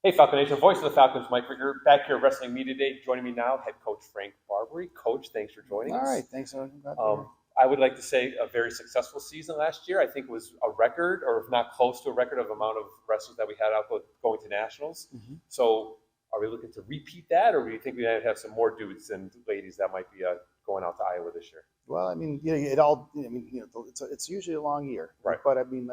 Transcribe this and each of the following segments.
Hey, Falcon Nation, voice of the Falcons, Mike Rigger, back here at Wrestling Media Day. Joining me now, head coach Frank Barbrie. Coach, thanks for joining us. All right, thanks. I would like to say a very successful season last year. I think it was a record, or if not close to a record, of amount of wrestlers that we had out going to nationals. Mhm. So, are we looking to repeat that, or do you think we might have some more dudes and ladies that might be going out to Iowa this year? Well, I mean, it all. I mean, it's usually a long year, Right. But I mean,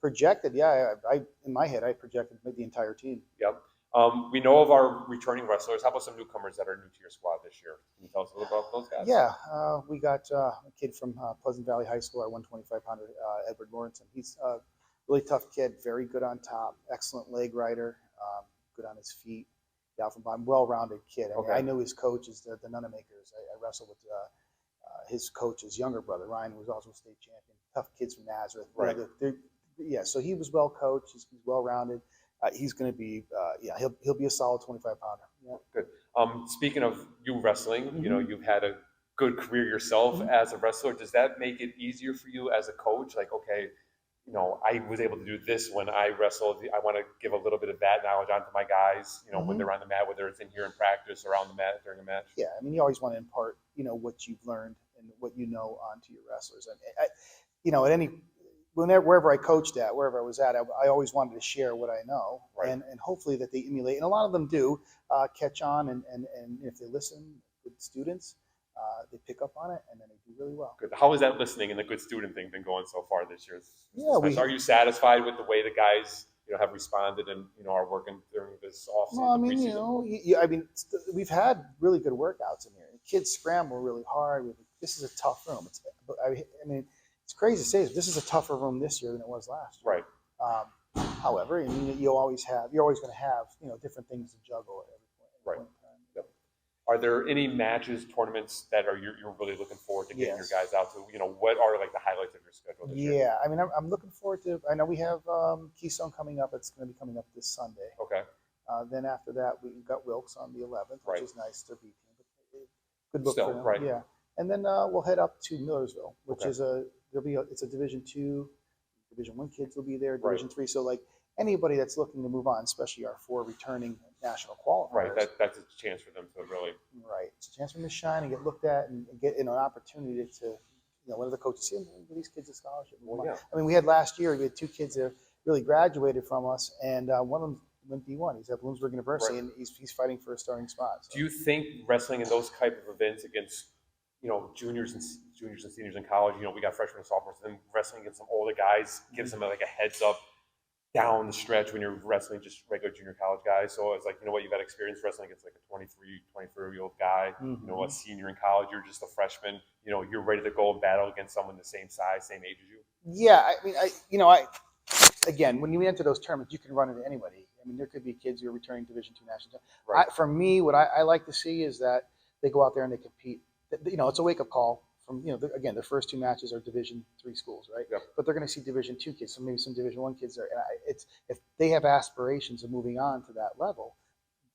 projected. Yeah, I in my head, I projected the entire team. Yep. We know of our returning wrestlers. How about some newcomers that are new to your squad this year? Can you tell us a little about those guys? Yeah, we got a kid from Pleasant Valley High School, our 125-pounder, Edward Lawrence. He's a really tough kid, very good on top, excellent leg rider, good on his feet, down from bottom, well-rounded kid. I mean, I know his coach is the Nunamakers. I wrestled with his coach's younger brother, Ryan, who was also a state champion. Tough kids from Nazareth. Right. Yeah, so he was well coached. He's well-rounded. He's going to be, he'll be a solid 25-pounder. Yeah. Good. Speaking of you wrestling, you know, you've had a good career yourself as a wrestler. Does that make it easier for you as a coach? Like, okay, you know, I was able to do this when I wrestled. I want to give a little bit of that knowledge onto my guys, you know, when they're on the mat, whether it's in here in practice or on the mat during a match. Yeah, I mean, you always want to impart, what you've learned and what you know onto your wrestlers. And wherever I coached at, wherever I was at, I always wanted to share what I know, and hopefully that they emulate. And a lot of them do catch on, and if they listen, good students, they pick up on it, and then they do really well. Good. How has that listening and the good student thing been going so far this year? Yeah, are you satisfied with the way the guys, have responded and are working during this offseason? Well, I mean, we've had really good workouts in here. Kids scramble really hard. This is a tough room. It's crazy to say this is a tougher room this year than it was last year. Right. However, I mean, you're always going to have different things to juggle at every point. Right. Yep. Are there any matches, tournaments that you're really looking forward to getting your guys out to? What are like the highlights of your schedule this year? Yeah, I mean, I'm looking forward to. I know we have Keystone coming up. It's going to be coming up this Sunday. Okay. Then after that, we've got Wilkes on the 11th, which is nice to beat him. Good book Still, for them. right. Yeah, and then we'll head up to Millersville, which is it's a Division II, Division I kids will be there, Division III. So like anybody that's looking to move on, especially our 4 returning national qualifiers. Right, that's a chance for them to really. Right, it's a chance for them to shine and get looked at and get an opportunity to, one of the coaches see these kids a scholarship. Well, yeah. I mean, we had last year, we had 2 kids that really graduated from us, and one of them went D1. He's at Bloomsburg University, and he's fighting for a starting spot. So. Do you think wrestling in those type of events against juniors and seniors in college, we got freshmen and sophomores, and then wrestling against some older guys gives them like a heads up down the stretch when you're wrestling just regular junior college guys? So it's like, you've got experience wrestling against like a 24-year-old guy, a senior in college, you're just a freshman, you're ready to go and battle against someone the same size, same age as you. Yeah, I mean, again, when you enter those tournaments, you can run into anybody. I mean, there could be kids who are returning Division II national. Right. For me, what I like to see is that they go out there and they compete. It's a wake-up call from, again, their first 2 matches are Division III schools, right? Yep. But they're going to see Division II kids, so maybe some Division I kids there. And if they have aspirations of moving on to that level,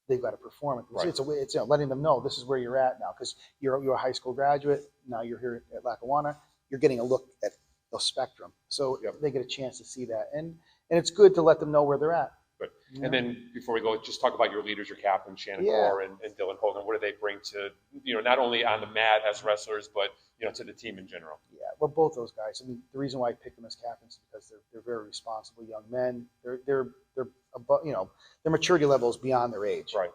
they've got to perform it. Right. It's letting them know this is where you're at now, because you're a high school graduate. Now you're here at Lackawanna. You're getting a look at the spectrum, so they get a chance to see that, and it's good to let them know where they're at. Good. And then before we go, just talk about your leaders, your captain, Shannon Gore and Dylan Hogan. What do they bring to, not only on the mat as wrestlers, but, to the team in general? Yeah, well, both those guys. I mean, the reason why I picked them as captains is because they're very responsible young men. They're above, their maturity level is beyond their age. Right.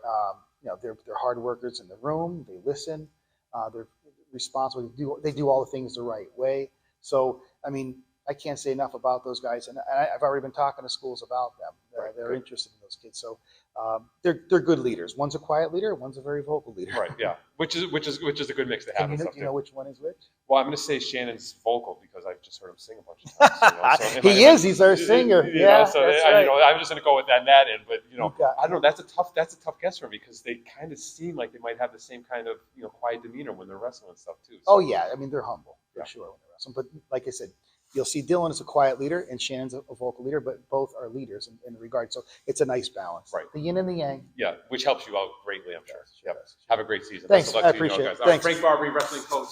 They're hard workers in the room. They listen. They're responsible. They do all the things the right way. So, I mean, I can't say enough about those guys, and I've already been talking to schools about them. They're interested in those kids, so they're good leaders. One's a quiet leader, one's a very vocal leader. Right. Yeah. Which is a good mix to have. Do you know which one is which? Well, I'm going to say Shannon's vocal because I've just heard him sing a bunch of times. So he's our singer. Yeah. So I'm just going to go with that end, but I don't know. That's a tough guess for me because they kind of seem like they might have the same kind of quiet demeanor when they're wrestling and stuff too. So. Oh yeah, I mean they're humble for sure when they're wrestling, but like I said. You'll see Dylan is a quiet leader and Shannon's a vocal leader, but both are leaders in regard. So it's a nice balance. Right. The yin and the yang. Yeah, which helps you out greatly, I'm sure. Yep. Have a great season. Thanks. I appreciate it. Thanks. Frank Barbrie, wrestling coach.